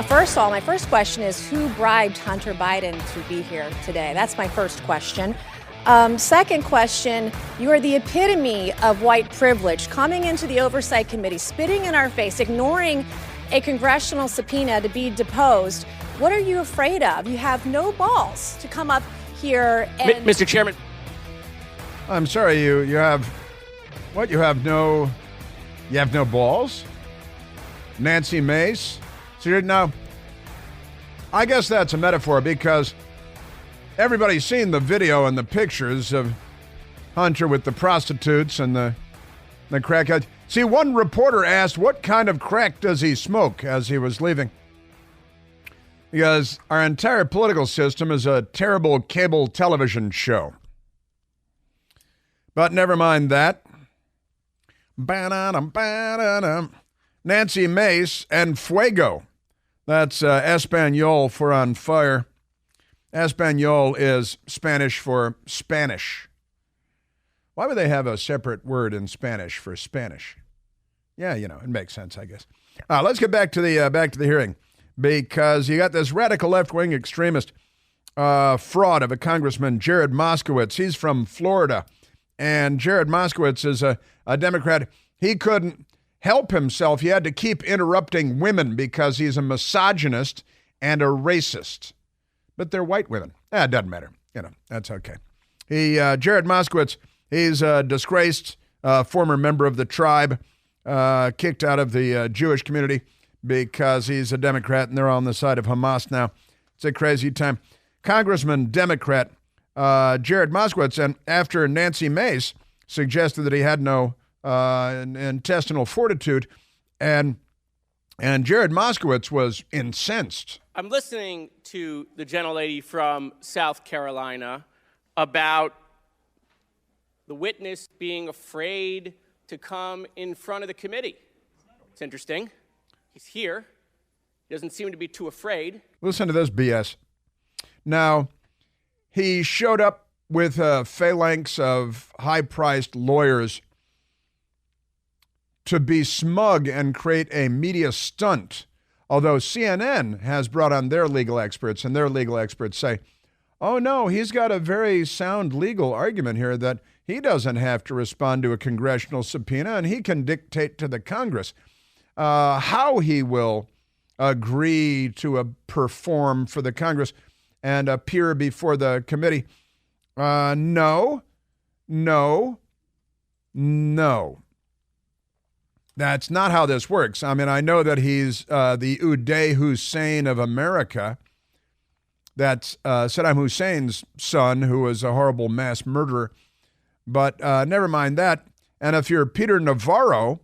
First of all, my first question is who bribed Hunter Biden to be here today? That's my first question. Second question, you are the epitome of white privilege, coming into the Oversight Committee, spitting in our face, ignoring a congressional subpoena to be deposed. What are you afraid of? You have no balls to come up here and... Mr. Chairman. I'm sorry, you have... What? You have no balls? Nancy Mace? So you're now... I guess that's a metaphor because everybody's seen the video and the pictures of Hunter with the prostitutes and the crackhead. See, one reporter asked, what kind of crack does he smoke as he was leaving? Because our entire political system is a terrible cable television show. But never mind that. Nancy Mace and Fuego. That's Espanol for on fire. Espanol is Spanish for Spanish. Why would they have a separate word in Spanish for Spanish? Yeah, it makes sense, I guess. Let's get back to the hearing, because you got this radical left-wing extremist fraud of a Congressman, Jared Moskowitz. He's from Florida, and Jared Moskowitz is a Democrat. He couldn't help himself. He had to keep interrupting women because he's a misogynist and a racist. But they're white women. It doesn't matter. That's okay. Jared Moskowitz, he's a disgraced former member of the tribe, kicked out of the Jewish community because he's a Democrat and they're on the side of Hamas now. It's a crazy time. Congressman Democrat Jared Moskowitz, and after Nancy Mace suggested that he had no intestinal fortitude, and Jared Moskowitz was incensed. I'm listening to the gentlelady from South Carolina about the witness being afraid to come in front of the committee. It's interesting. He's here. He doesn't seem to be too afraid. Listen to this BS. Now, he showed up with a phalanx of high-priced lawyers to be smug and create a media stunt, although CNN has brought on their legal experts, and their legal experts say, oh no, he's got a very sound legal argument here that he doesn't have to respond to a congressional subpoena and he can dictate to the Congress how he will agree to perform for the Congress and appear before the committee. No. That's not how this works. I mean, I know that he's the Uday Hussein of America. That's Saddam Hussein's son, who was a horrible mass murderer. But never mind that. And if you're Peter Navarro,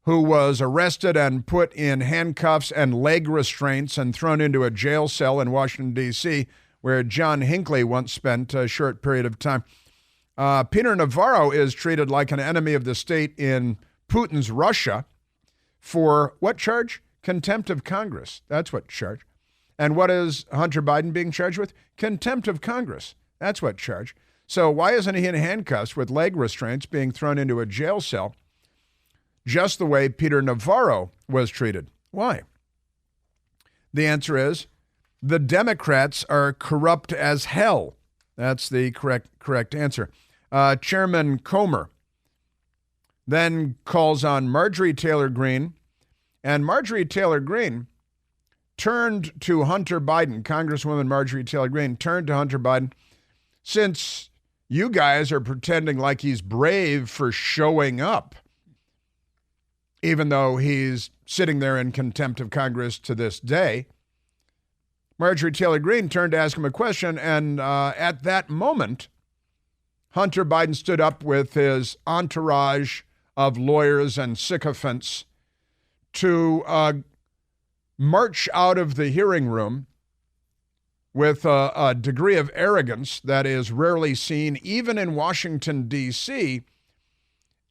who was arrested and put in handcuffs and leg restraints and thrown into a jail cell in Washington, D.C., where John Hinckley once spent a short period of time, Peter Navarro is treated like an enemy of the state in Putin's Russia for what charge? Contempt of Congress. That's what charge. And what is Hunter Biden being charged with? Contempt of Congress. That's what charge. So why isn't he in handcuffs with leg restraints being thrown into a jail cell just the way Peter Navarro was treated? Why? The answer is the Democrats are corrupt as hell. That's the correct answer. Chairman Comer then calls on Marjorie Taylor Greene, and Marjorie Taylor Greene turned to Hunter Biden. Congresswoman Marjorie Taylor Greene turned to Hunter Biden. Since you guys are pretending like he's brave for showing up, even though he's sitting there in contempt of Congress to this day, Marjorie Taylor Greene turned to ask him a question, and at that moment, Hunter Biden stood up with his entourage of lawyers and sycophants to march out of the hearing room with a degree of arrogance that is rarely seen even in Washington, D.C.,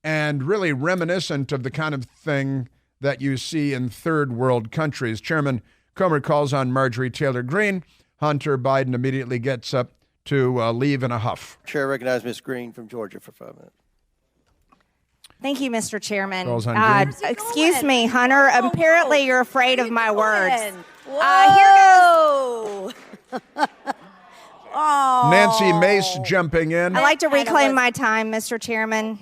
and really reminiscent of the kind of thing that you see in third world countries. Chairman Comer calls on Marjorie Taylor Greene. Hunter Biden immediately gets up to leave in a huff. Chair, recognize Ms. Greene from Georgia for 5 minutes. Thank you, Mr. Chairman. Excuse me, Hunter. Apparently, you're afraid of my words. Here goes. Oh. Nancy Mace jumping in. I like to reclaim my time, Mr. Chairman.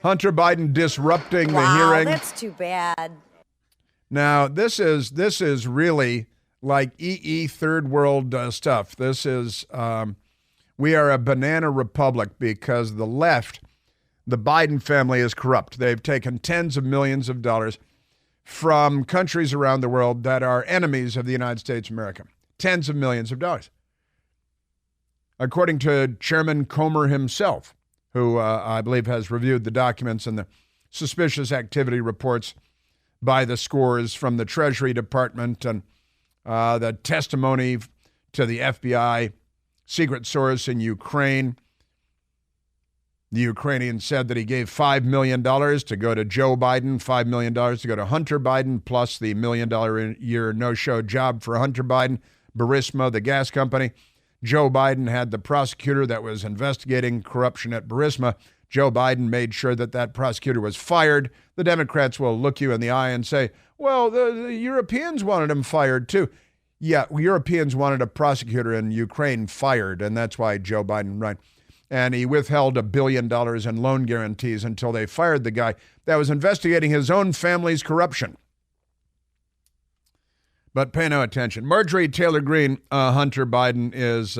Hunter Biden disrupting the Wow, hearing. that's too bad. Now, this is really like third world stuff. This is, we are a banana republic because the left, the Biden family is corrupt. They've taken tens of millions of dollars from countries around the world that are enemies of the United States of America. Tens of millions of dollars. According to Chairman Comer himself, who I believe has reviewed the documents and the suspicious activity reports by the scores from the Treasury Department and the testimony to the FBI secret source in Ukraine. The Ukrainian said that he gave $5 million to go to Joe Biden, $5 million to go to Hunter Biden, plus the $1 million a year no-show job for Hunter Biden, Burisma, the gas company. Joe Biden had the prosecutor that was investigating corruption at Burisma. Joe Biden made sure that that prosecutor was fired. The Democrats will look you in the eye and say, well, the Europeans wanted him fired too. Yeah, Europeans wanted a prosecutor in Ukraine fired, and that's why Joe Biden ran. And he withheld $1 billion in loan guarantees until they fired the guy that was investigating his own family's corruption. But pay no attention. Marjorie Taylor Greene, Hunter Biden is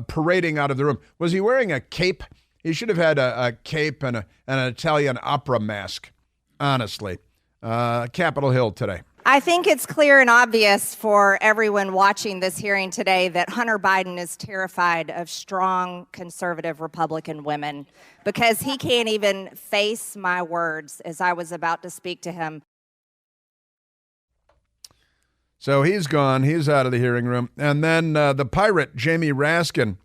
parading out of the room. Was he wearing a cape? He should have had a cape and an Italian opera mask, honestly. Capitol Hill today. I think it's clear and obvious for everyone watching this hearing today that Hunter Biden is terrified of strong conservative Republican women because he can't even face my words as I was about to speak to him. So he's gone. He's out of the hearing room. And then the pirate, Jamie Raskin,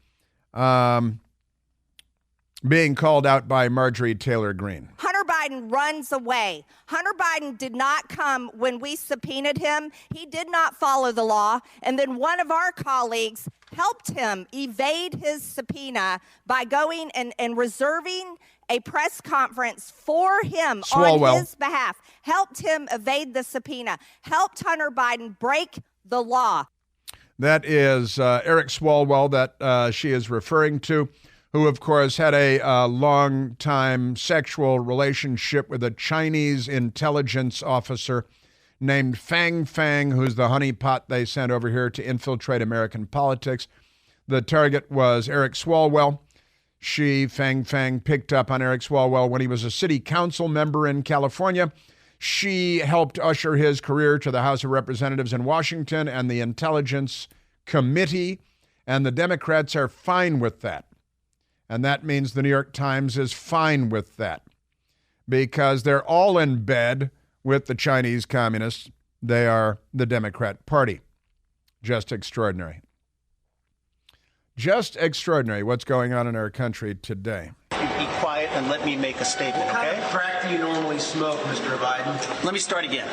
being called out by Marjorie Taylor Greene. Hunter Biden runs away. Hunter Biden did not come when we subpoenaed him. He did not follow the law. And then one of our colleagues helped him evade his subpoena by going and reserving a press conference for him on his behalf. Helped him evade the subpoena. Helped Hunter Biden break the law. That is Eric Swalwell that she is referring to, who, of course, had a long-time sexual relationship with a Chinese intelligence officer named Fang Fang, who's the honeypot they sent over here to infiltrate American politics. The target was Eric Swalwell. She, Fang Fang, picked up on Eric Swalwell when he was a city council member in California. She helped usher his career to the House of Representatives in Washington and the Intelligence Committee, and the Democrats are fine with that. And that means the New York Times is fine with that because they're all in bed with the Chinese communists. They are the Democrat Party. Just extraordinary. Just extraordinary what's going on in our country today. Be quiet and let me make a statement, okay? What kind of crack do you normally smoke, Mr. Biden? Let me start again.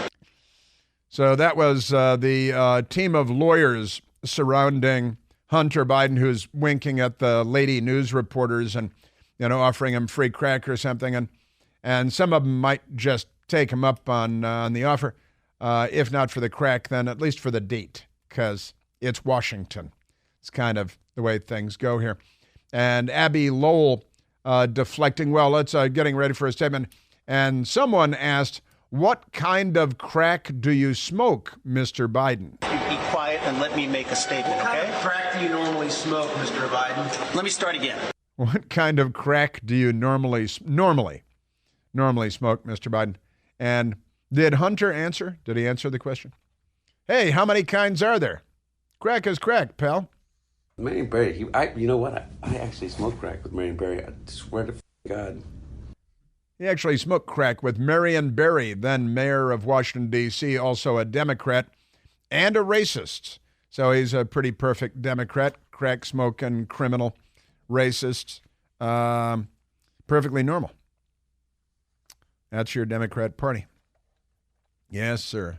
So that was the team of lawyers surrounding Hunter Biden, who's winking at the lady news reporters and, offering him free crack or something. And some of them might just take him up on the offer. If not for the crack, then at least for the date, because it's Washington. It's kind of the way things go here. And Abby Lowell deflecting, getting ready for a statement. And someone asked, what kind of crack do you smoke, Mr. Biden? Be quiet and let me make a statement, okay? What kind of crack do you normally smoke, Mr. Biden? Let me start again. What kind of crack do you normally smoke, Mr. Biden? And did Hunter answer? Did he answer the question? Hey, how many kinds are there? Crack is crack, pal. Marion Barry, you know what? I actually smoked crack with Marion Barry. I swear to God. He actually smoked crack with Marion Barry, then mayor of Washington, D.C., also a Democrat and a racist. So he's a pretty perfect Democrat, crack-smoking, criminal, racist, perfectly normal. That's your Democrat Party. Yes, sir.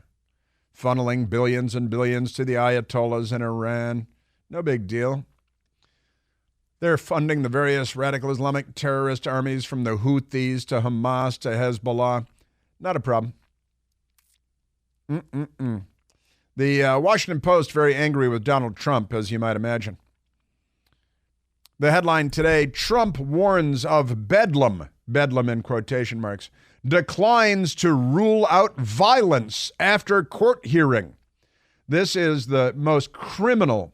Funneling billions and billions to the Ayatollahs in Iran. No big deal. They're funding the various radical Islamic terrorist armies from the Houthis to Hamas to Hezbollah. Not a problem. The Washington Post very angry with Donald Trump, as you might imagine. The headline today, Trump warns of bedlam, bedlam in quotation marks, declines to rule out violence after court hearing. This is the most criminal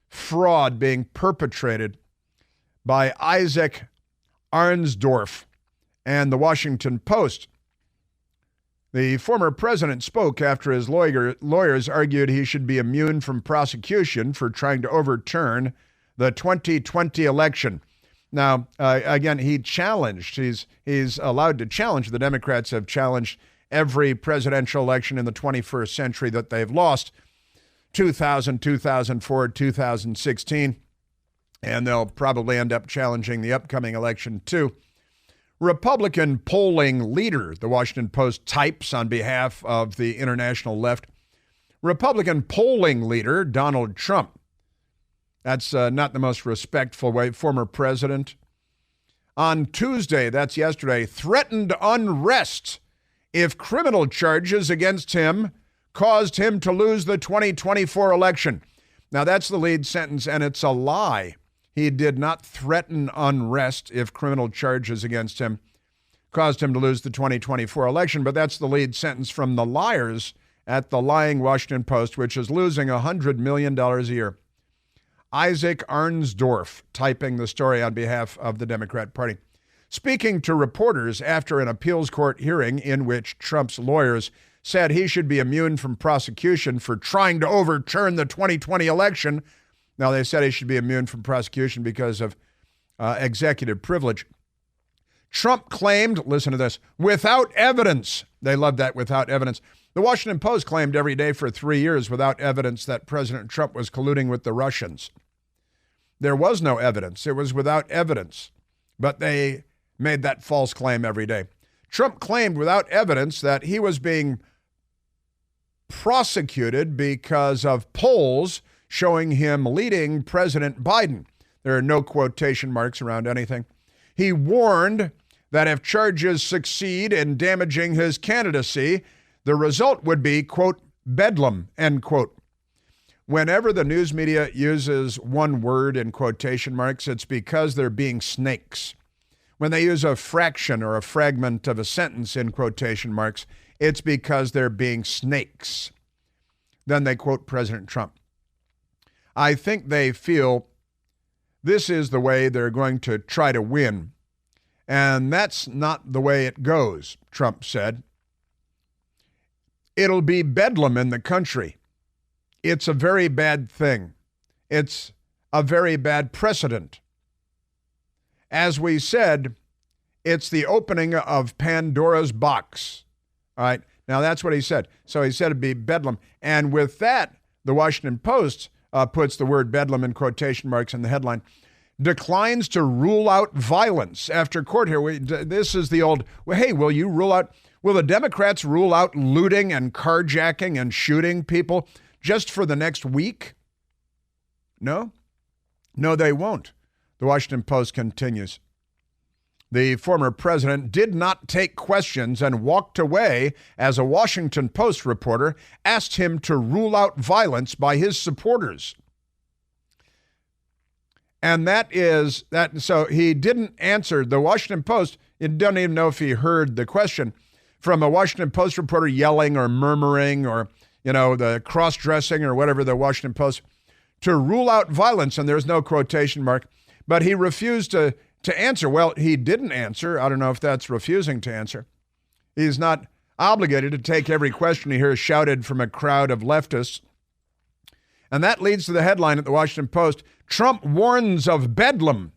fraud being perpetrated by Isaac Arnsdorf and the Washington Post. The former president spoke after his lawyers argued he should be immune from prosecution for trying to overturn the 2020 election. Now, again, he challenged, he's allowed to challenge. The Democrats have challenged every presidential election in the 21st century that they've lost, 2000, 2004, 2016, and they'll probably end up challenging the upcoming election too. Republican polling leader, the Washington Post types on behalf of the international left, Republican polling leader Donald Trump, that's not the most respectful way, former president, on Tuesday, that's yesterday, threatened unrest if criminal charges against him caused him to lose the 2024 election. Now, that's the lead sentence, and it's a lie. He did not threaten unrest if criminal charges against him caused him to lose the 2024 election, but that's the lead sentence from the liars at the lying Washington Post, which is losing $100 million a year. Isaac Arnsdorf typing the story on behalf of the Democrat Party. Speaking to reporters after an appeals court hearing in which Trump's lawyers said he should be immune from prosecution for trying to overturn the 2020 election. Now, they said he should be immune from prosecution because of executive privilege. Trump claimed, listen to this, without evidence. They love that, without evidence. The Washington Post claimed every day for 3 years without evidence that President Trump was colluding with the Russians. There was no evidence. It was without evidence. But they made that false claim every day. Trump claimed without evidence that he was being prosecuted because of polls showing him leading President Biden. There are no quotation marks around anything. He warned that if charges succeed in damaging his candidacy, the result would be, quote, bedlam, end quote. Whenever the news media uses one word in quotation marks, it's because they're being snakes. When they use a fraction or a fragment of a sentence in quotation marks, it's because they're being snakes. Then they quote President Trump. I think they feel this is the way they're going to try to win. And that's not the way it goes, Trump said. It'll be bedlam in the country. It's a very bad thing. It's a very bad precedent. As we said, it's the opening of Pandora's box. All right. Now, that's what he said. So he said it'd be bedlam. And with that, the Washington Post puts the word bedlam in quotation marks in the headline, declines to rule out violence after court here. This is the old, well, hey, will the Democrats rule out looting and carjacking and shooting people just for the next week? No, they won't. The Washington Post continues. The former president did not take questions and walked away as a Washington Post reporter asked him to rule out violence by his supporters. And so he didn't answer. The Washington Post, you don't even know if he heard the question from a Washington Post reporter yelling or murmuring or, the cross-dressing or whatever the Washington Post, to rule out violence, and there's no quotation mark. But he refused to answer. Well, he didn't answer. I don't know if that's refusing to answer. He's not obligated to take every question he hears shouted from a crowd of leftists. And that leads to the headline at the Washington Post, Trump warns of bedlam,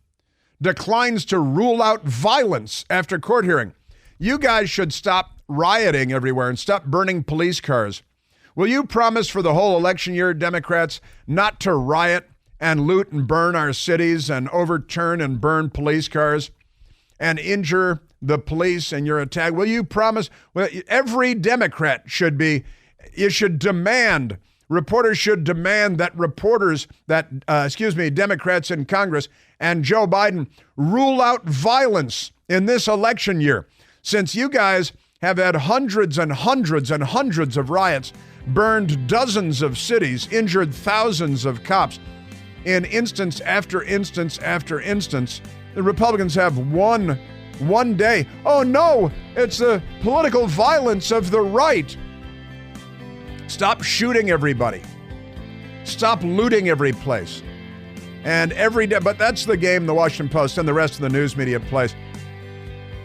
declines to rule out violence after court hearing. You guys should stop rioting everywhere and stop burning police cars. Will you promise for the whole election year, Democrats, not to riot and loot and burn our cities and overturn and burn police cars and injure the police in your attack? Will you promise? Well, every Democrat should demand, reporters should demand that Democrats in Congress and Joe Biden rule out violence in this election year. Since you guys have had hundreds and hundreds and hundreds of riots, burned dozens of cities, injured thousands of cops. In instance after instance after instance, the Republicans have one day. Oh no, it's the political violence of the right. Stop shooting everybody. Stop looting every place. And every day, but that's the game the Washington Post and the rest of the news media plays.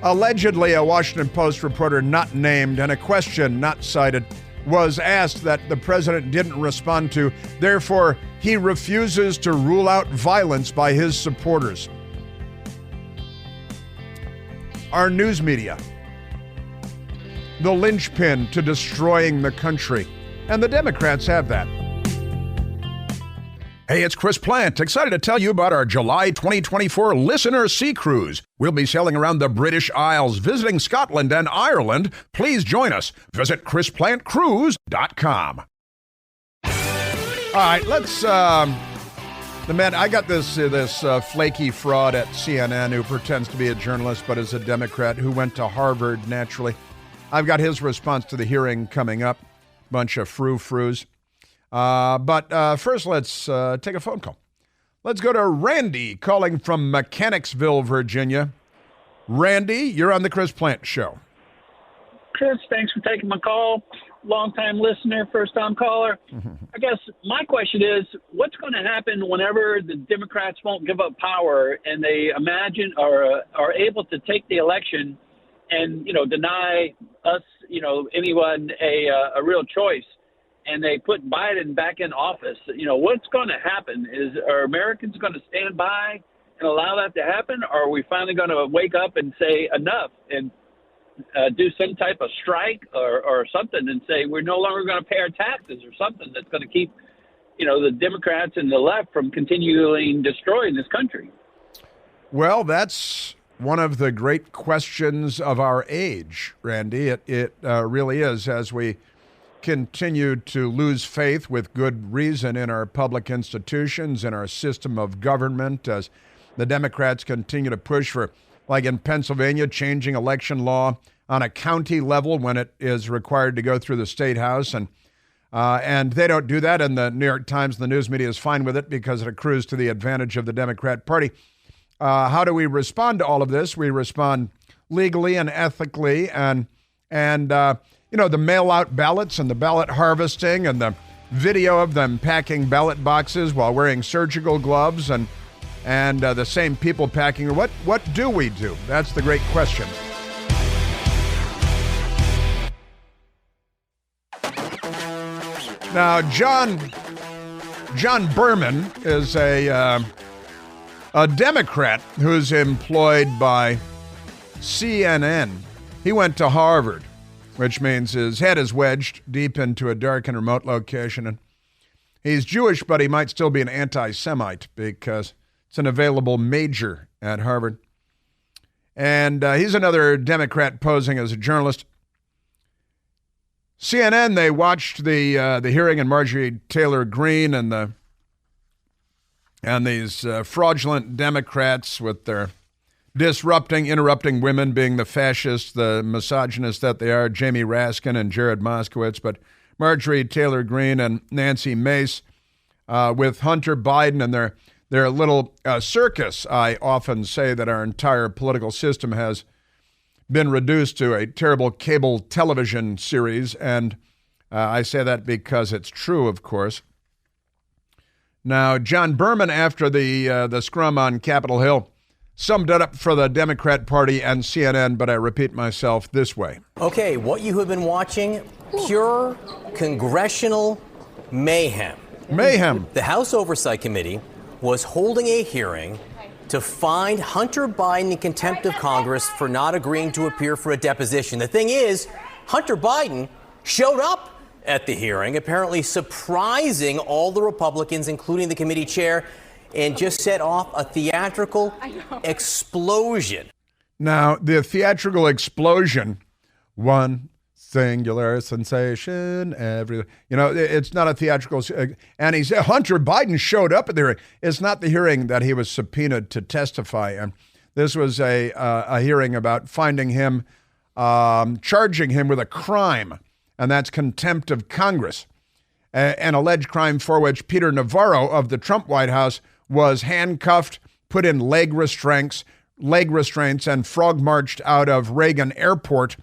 Allegedly, a Washington Post reporter not named and a question not cited was asked that the president didn't respond to. Therefore, he refuses to rule out violence by his supporters. Our news media, the linchpin to destroying the country. And the Democrats have that. Hey, it's Chris Plant, excited to tell you about our July 2024 Listener Sea Cruise. We'll be sailing around the British Isles, visiting Scotland and Ireland. Please join us. Visit chrisplantcruise.com. All right, let's, I got this flaky fraud at CNN who pretends to be a journalist but is a Democrat who went to Harvard naturally. I've got his response to the hearing coming up. Bunch of frou-frous. But first, let's take a phone call. Let's go to Randy calling from Mechanicsville, Virginia. Randy, you're on the Chris Plant Show. Chris, thanks for taking my call. Long-time listener, first-time caller. I guess my question is, what's going to happen whenever the Democrats won't give up power and they imagine or are able to take the election and, deny us, anyone a real choice? And they put Biden back in office, what's going to happen? Are Americans going to stand by and allow that to happen? Or are we finally going to wake up and say enough and do some type of strike or something and say we're no longer going to pay our taxes or something that's going to keep, the Democrats and the left from continuing destroying this country? Well, that's one of the great questions of our age, Randy. It really is, as we continue to lose faith with good reason in our public institutions, in our system of government, as the Democrats continue to push for, like in Pennsylvania, changing election law on a county level when it is required to go through the state house. And they don't do that, and the New York Times and the news media is fine with it because it accrues to the advantage of the Democrat Party. How do we respond to all of this? We respond legally and ethically, and the mail-out ballots and the ballot harvesting and the video of them packing ballot boxes while wearing surgical gloves and the same people packing. What do we do? That's the great question. Now, John Berman is a Democrat who's employed by CNN. He went to Harvard, which means his head is wedged deep into a dark and remote location. And he's Jewish, but he might still be an anti-Semite because it's an available major at Harvard. And he's another Democrat posing as a journalist. CNN, they watched the hearing and Marjorie Taylor Greene and these fraudulent Democrats with their interrupting women, being the fascists, the misogynists that they are, Jamie Raskin and Jared Moskowitz, but Marjorie Taylor Greene and Nancy Mace with Hunter Biden and their little circus. I often say that our entire political system has been reduced to a terrible cable television series, and I say that because it's true, of course. Now, John Berman, after the scrum on Capitol Hill, summed it up for the Democrat Party and CNN, but I repeat myself this way. Okay, what you have been watching, pure congressional mayhem. Mayhem. The House Oversight Committee was holding a hearing to find Hunter Biden in contempt of Congress for not agreeing to appear for a deposition. The thing is, Hunter Biden showed up at the hearing, apparently surprising all the Republicans, including the committee chair, and just set off a theatrical explosion. Now, the theatrical explosion, one singular sensation, it's not a theatrical. And he said Hunter Biden showed up at the hearing. It's not the hearing that he was subpoenaed to testify. And this was a hearing about finding him charging him with a crime, and that's contempt of Congress, an alleged crime for which Peter Navarro of the Trump White House was handcuffed, put in leg restraints, and frog-marched out of Reagan Airport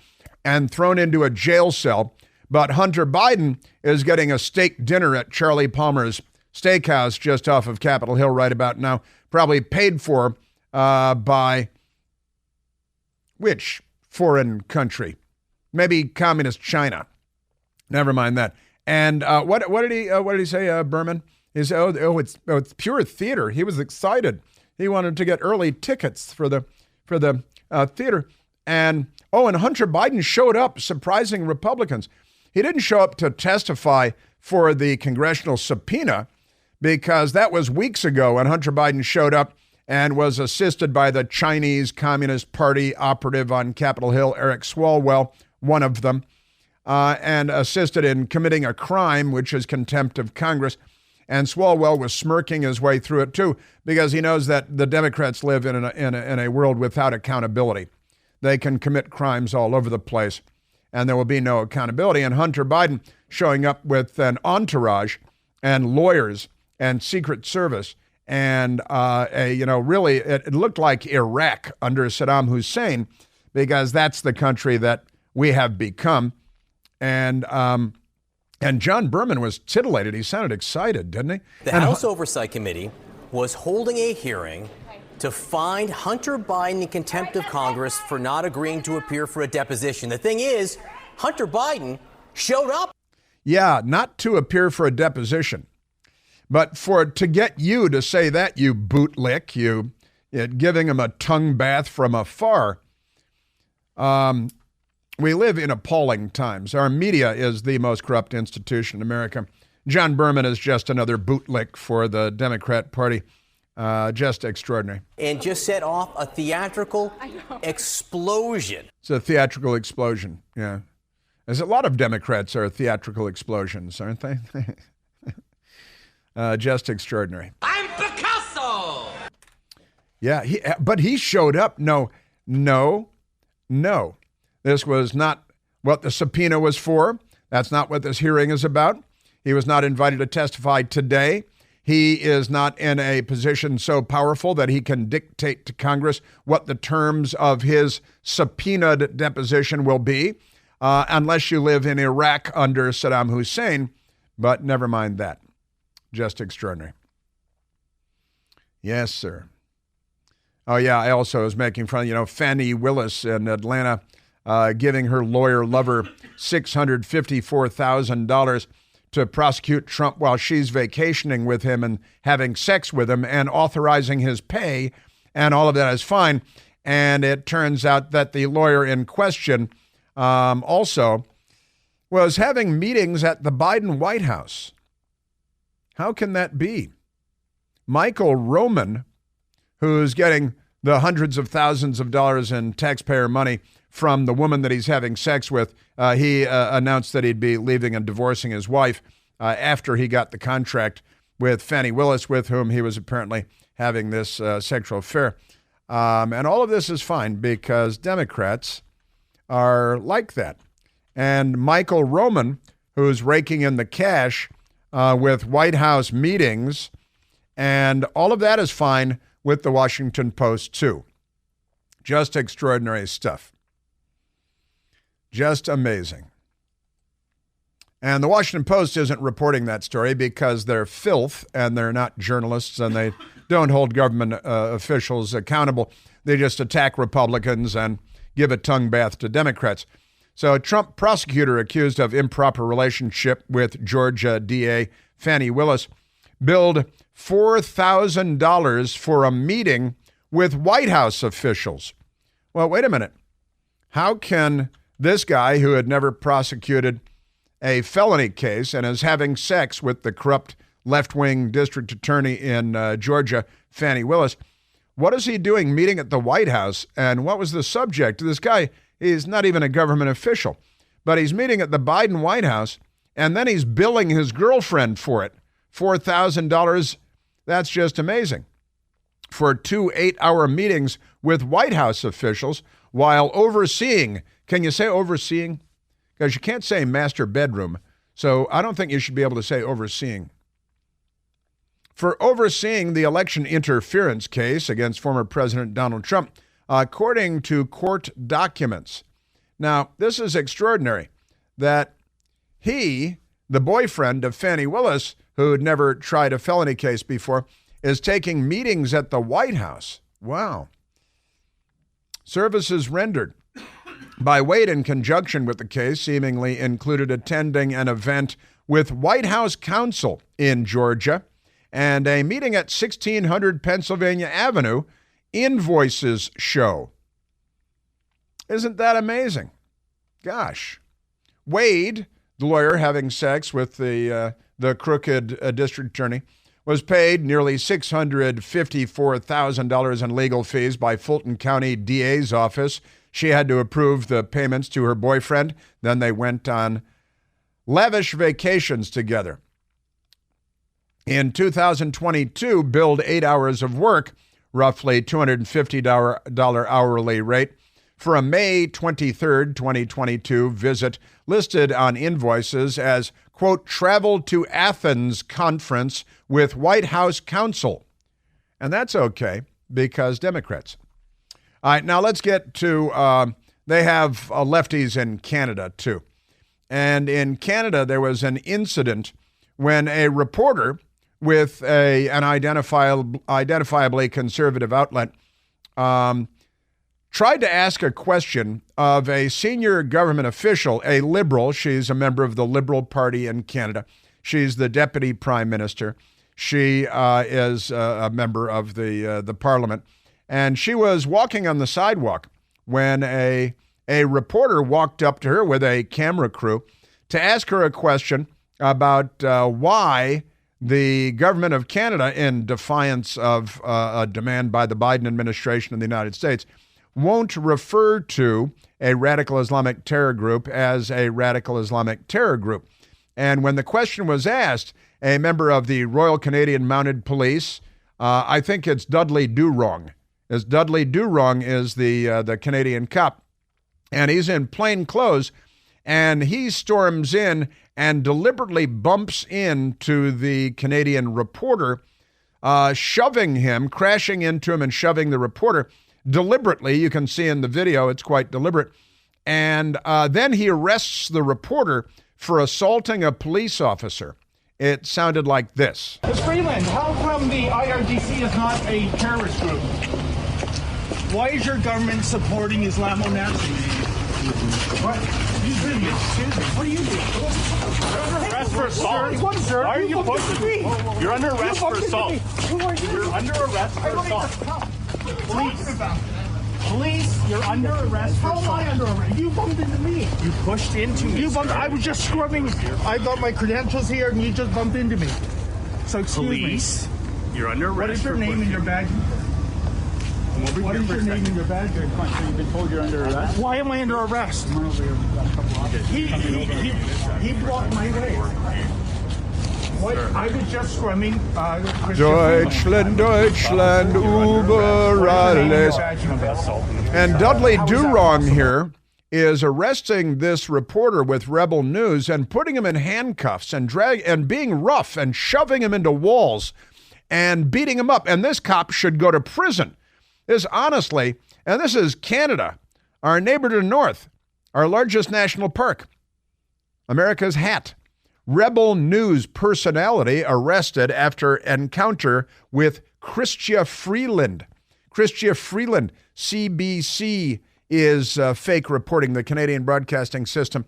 and thrown into a jail cell. But Hunter Biden is getting a steak dinner at Charlie Palmer's Steakhouse just off of Capitol Hill right about now, probably paid for by which foreign country? Maybe communist China. Never mind that. And what did he say, Berman? He said, it's pure theater. He was excited. He wanted to get early tickets for the theater. And Hunter Biden showed up, surprising Republicans. He didn't show up to testify for the congressional subpoena, because that was weeks ago when Hunter Biden showed up and was assisted by the Chinese Communist Party operative on Capitol Hill, Eric Swalwell, one of them, and assisted in committing a crime, which is contempt of Congress. And Swalwell was smirking his way through it, too, because he knows that the Democrats live in a world without accountability. They can commit crimes all over the place, and there will be no accountability. And Hunter Biden showing up with an entourage and lawyers and Secret Service and really it looked like Iraq under Saddam Hussein, because that's the country that we have become. And John Berman was titillated. He sounded excited, didn't he? The House Oversight Committee was holding a hearing to find Hunter Biden in contempt of Congress for not agreeing to appear for a deposition. The thing is, Hunter Biden showed up. Yeah, not to appear for a deposition, but to get you to say that, you bootlick, you giving him a tongue bath from afar. We live in appalling times. Our media is the most corrupt institution in America. John Berman is just another bootlick for the Democrat Party. Just extraordinary. And just set off a theatrical explosion. It's a theatrical explosion, yeah. There's a lot of Democrats are theatrical explosions, aren't they? Just extraordinary. I'm Picasso! Yeah, but he showed up. No. This was not what the subpoena was for. That's not what this hearing is about. He was not invited to testify today. He is not in a position so powerful that he can dictate to Congress what the terms of his subpoenaed deposition will be, unless you live in Iraq under Saddam Hussein. But never mind that. Just extraordinary. Yes, sir. Oh, yeah, I also was making fun of, Fannie Willis in Atlanta giving her lawyer lover $654,000 to prosecute Trump while she's vacationing with him and having sex with him and authorizing his pay, and all of that is fine. And it turns out that the lawyer in question also was having meetings at the Biden White House. How can that be? Michael Roman, who's getting the hundreds of thousands of dollars in taxpayer money from the woman that he's having sex with, he announced that he'd be leaving and divorcing his wife after he got the contract with Fannie Willis, with whom he was apparently having this sexual affair. And all of this is fine because Democrats are like that. And Michael Roman, who's raking in the cash with White House meetings, and all of that is fine with the Washington Post, too. Just extraordinary stuff. Just amazing. And the Washington Post isn't reporting that story because they're filth and they're not journalists and they don't hold government officials accountable. They just attack Republicans and give a tongue bath to Democrats. So a Trump prosecutor accused of improper relationship with Georgia DA Fannie Willis billed $4,000 for a meeting with White House officials. Well, wait a minute. How can this guy who had never prosecuted a felony case and is having sex with the corrupt left-wing district attorney in Georgia, Fannie Willis, what is he doing meeting at the White House? And what was the subject? This guy, he's not even a government official, but he's meeting at the Biden White House, and then he's billing his girlfriend for it, $4,000. That's just amazing. For 2 8-hour meetings with White House officials while overseeing Can you say overseeing? Because you can't say master bedroom. So I don't think you should be able to say overseeing. For overseeing the election interference case against former President Donald Trump, according to court documents. Now, this is extraordinary that he, the boyfriend of Fani Willis, who had never tried a felony case before, is taking meetings at the White House. Wow. Services rendered by Wade in conjunction with the case seemingly included attending an event with White House counsel in Georgia and a meeting at 1600 Pennsylvania Avenue, invoices show. Isn't that amazing? Gosh. Wade, the lawyer having sex with the crooked district attorney, was paid nearly $654,000 in legal fees by Fulton County DA's office. She had to approve the payments to her boyfriend. Then they went on lavish vacations together. In 2022, billed 8 hours of work, roughly $250 hourly rate, for a May 23rd, 2022 visit listed on invoices as, quote, travel to Athens conference with White House counsel. And that's okay because Democrats. All right, now let's get to, they have lefties in Canada too. And in Canada, there was an incident when a reporter with an identifiably conservative outlet tried to ask a question of a senior government official, a Liberal. She's a member of the Liberal Party in Canada. She's the Deputy Prime Minister. She is a member of the Parliament. And she was walking on the sidewalk when a reporter walked up to her with a camera crew to ask her a question about why the government of Canada, in defiance of a demand by the Biden administration in the United States, won't refer to a radical Islamic terror group as a radical Islamic terror group. And when the question was asked, a member of the Royal Canadian Mounted Police, I think it's Dudley Do-Wrong. As Dudley Do-Wrong is the Canadian cop, and he's in plain clothes, and he storms in and deliberately bumps into the Canadian reporter, shoving him, crashing into him and shoving the reporter deliberately. You can see in the video, it's quite deliberate. And then he arrests the reporter for assaulting a police officer. It sounded like this. Ms. Freeland, how come the IRGC is not a terrorist group? Why is your government supporting Islamo-Nazis? What? Excuse me. What are you doing? You're under arrest for assault. Why are you pushing me? You're under arrest for assault. You're under arrest for assault. Police, you're under arrest for assault. How am I under arrest? You bumped into me. You pushed into me. I was just scrubbing. I got my credentials here and you just bumped into me. So excuse me. Police, you're under arrest. What is your name and your badge? What is your name and your badge? You've been told you're under arrest. Why am I under arrest? He blocked my way. What? I was just scrumming. Deutschland, Deutschland, über alles. And Dudley Do-Wrong here is arresting this reporter with Rebel News and putting him in handcuffs and being rough and shoving him into walls and beating him up. And this cop should go to prison. This honestly, and this is Canada, our neighbor to the north, our largest national park, America's hat. Rebel News personality arrested after encounter with Chrystia Freeland. Chrystia Freeland, CBC is fake reporting, the Canadian Broadcasting System.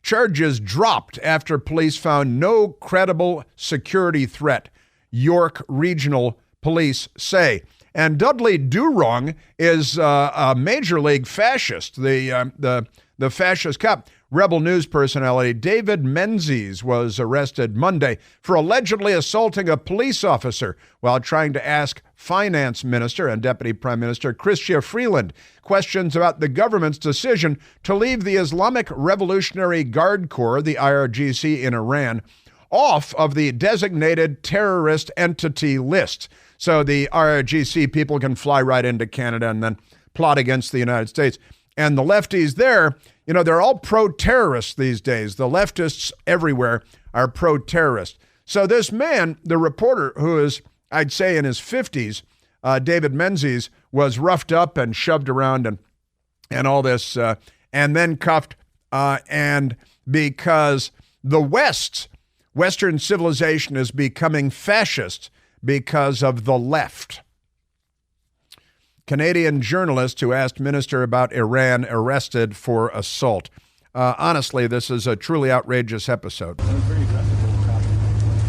Charges dropped after police found no credible security threat, York Regional Police say. And Dudley Do-Wrong is a major league fascist, the fascist cop. Rebel News personality David Menzies was arrested Monday for allegedly assaulting a police officer while trying to ask Finance Minister and Deputy Prime Minister Chrystia Freeland questions about the government's decision to leave the Islamic Revolutionary Guard Corps, the IRGC in Iran, off of the designated terrorist entity list. So the IRGC people can fly right into Canada and then plot against the United States. And the lefties there, they're all pro-terrorist these days. The leftists everywhere are pro-terrorist. So this man, the reporter, who is, I'd say, in his 50s, David Menzies, was roughed up and shoved around and all this, and then cuffed. And because the Western civilization is becoming fascist because of the left. Canadian journalist who asked minister about Iran arrested for assault. Honestly, this is a truly outrageous episode.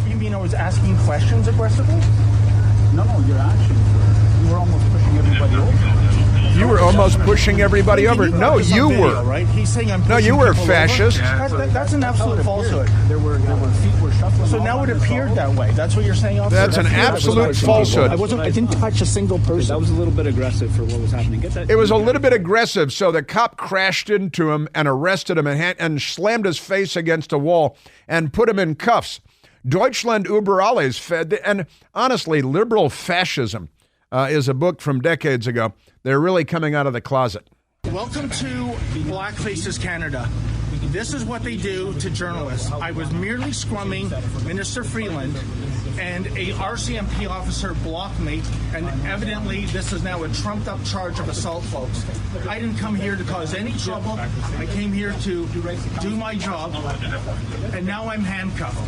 You mean I was asking questions aggressively? No, your actions were. You were almost pushing everybody over. You were almost pushing everybody over. No, you were. Right? He's saying I'm pushing. No, you were fascist. That's an absolute falsehood. There were feet were shuffling. So now it appeared that way. That's what you're saying, officer? That's an absolute falsehood. I didn't touch a single person. That was a little bit aggressive for what was happening. It was a little bit aggressive, so the cop crashed into him and arrested him and slammed his face against a wall and put him in cuffs. Deutschland über alles. And honestly, liberal fascism is a book from decades ago. They're really coming out of the closet. Welcome to Black Faces Canada. This is what they do to journalists. I was merely scrumming Minister Freeland, and a RCMP officer blocked me, and evidently this is now a trumped-up charge of assault, folks. I didn't come here to cause any trouble. I came here to do my job, and now I'm handcuffed.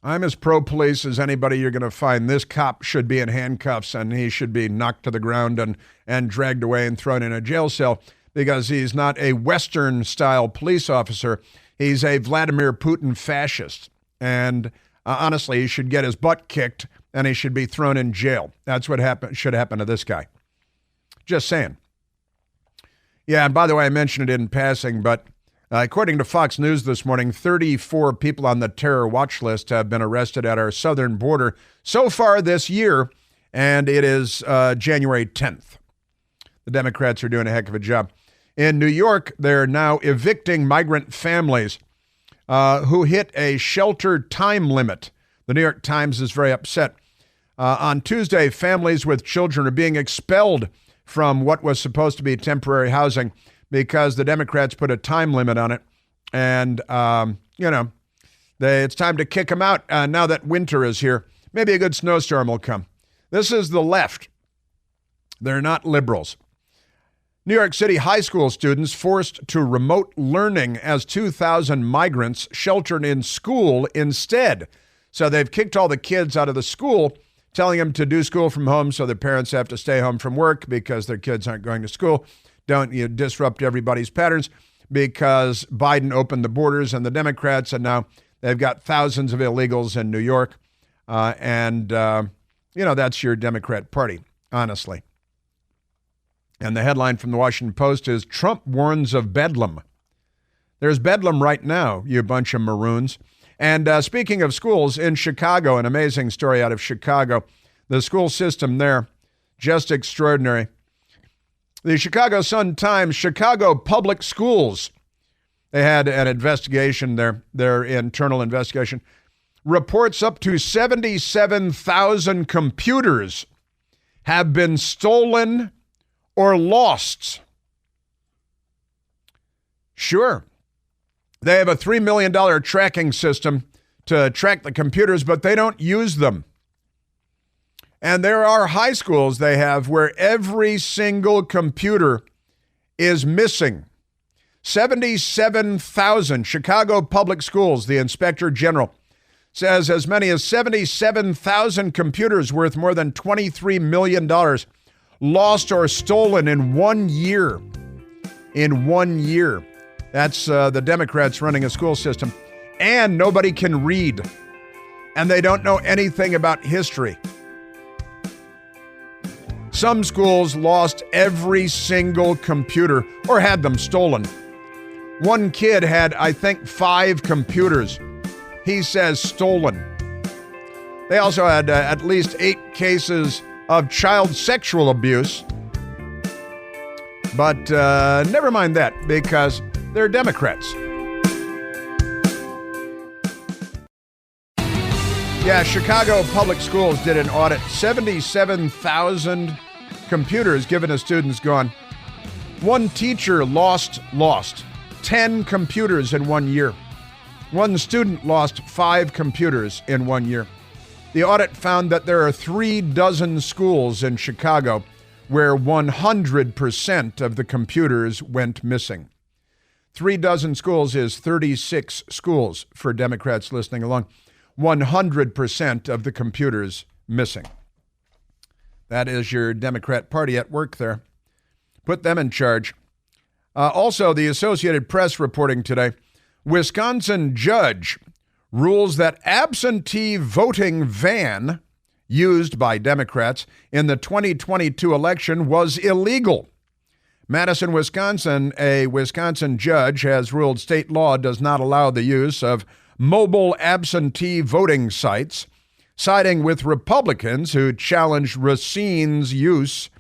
I'm as pro-police as anybody you're going to find. This cop should be in handcuffs, and he should be knocked to the ground and dragged away and thrown in a jail cell because he's not a Western-style police officer. He's a Vladimir Putin fascist. And honestly, he should get his butt kicked, and he should be thrown in jail. That's what should happen to this guy. Just saying. Yeah, and by the way, I mentioned it in passing, but according to Fox News this morning, 34 people on the terror watch list have been arrested at our southern border so far this year, and it is January 10th. The Democrats are doing a heck of a job. In New York, they're now evicting migrant families who hit a shelter time limit. The New York Times is very upset. On Tuesday, families with children are being expelled from what was supposed to be temporary housing because the Democrats put a time limit on it. And, it's time to kick them out now that winter is here. Maybe a good snowstorm will come. This is the left. They're not liberals. New York City high school students forced to remote learning as 2,000 migrants sheltered in school instead. So they've kicked all the kids out of the school, telling them to do school from home so their parents have to stay home from work because their kids aren't going to school. Don't disrupt everybody's patterns because Biden opened the borders and the Democrats, and now they've got thousands of illegals in New York. That's your Democrat Party, honestly. And the headline from the Washington Post is, Trump warns of bedlam. There's bedlam right now, you bunch of maroons. And speaking of schools, in Chicago, an amazing story out of Chicago. The school system there, just extraordinary. The Chicago Sun-Times, Chicago Public Schools, they had an investigation, their internal investigation, reports up to 77,000 computers have been stolen or lost. Sure. They have a $3 million tracking system to track the computers, but they don't use them. And there are high schools they have where every single computer is missing. 77,000. Chicago Public Schools, the Inspector General, says as many as 77,000 computers worth more than $23 million lost or stolen in 1 year. In 1 year. That's the Democrats running a school system. And nobody can read. And they don't know anything about history. Some schools lost every single computer or had them stolen. One kid had, I think, 5 computers. He says stolen. They also had at least 8 cases of child sexual abuse. But never mind that, because they're Democrats. Yeah, Chicago Public Schools did an audit. 77,000 computers given to students gone. One teacher lost 10 computers in 1 year. One student lost 5 computers in 1 year. The audit found that there are 36 schools in Chicago where 100% of the computers went missing. 36 schools is 36 schools for Democrats listening along. 100% of the computers missing. That is your Democrat Party at work there. Put them in charge. Also, the Associated Press reporting today, Wisconsin judge rules that absentee voting van used by Democrats in the 2022 election was illegal. Madison, Wisconsin, a Wisconsin judge has ruled state law does not allow the use of mobile absentee voting sites, siding with Republicans who challenged Racine's use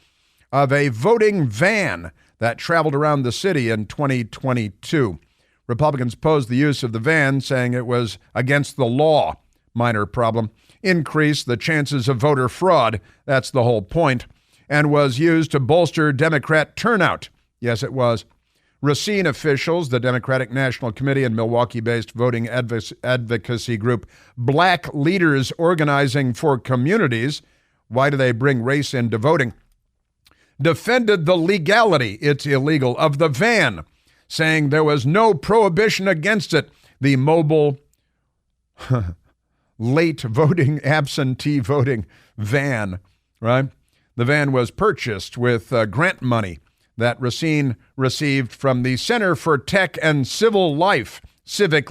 of a voting van that traveled around the city in 2022. Republicans opposed the use of the van, saying it was against the law. Minor problem. Increased the chances of voter fraud. That's the whole point. And was used to bolster Democrat turnout. Yes, it was. Racine officials, the Democratic National Committee and Milwaukee-based voting advocacy group Black Leaders Organizing for Communities, why do they bring race into voting, defended the legality, it's illegal, of the van, saying there was no prohibition against it. The mobile late voting, absentee voting van, right? The van was purchased with grant money that Racine received from the Center for Tech and Civic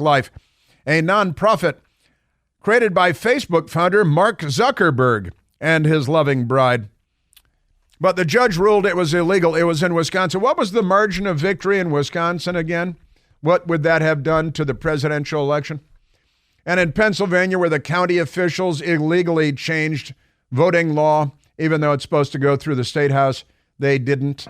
Life, a nonprofit created by Facebook founder Mark Zuckerberg and his loving bride. But the judge ruled it was illegal. It was in Wisconsin. What was the margin of victory in Wisconsin again? What would that have done to the presidential election? And in Pennsylvania, where the county officials illegally changed voting law, even though it's supposed to go through the state house, they didn't.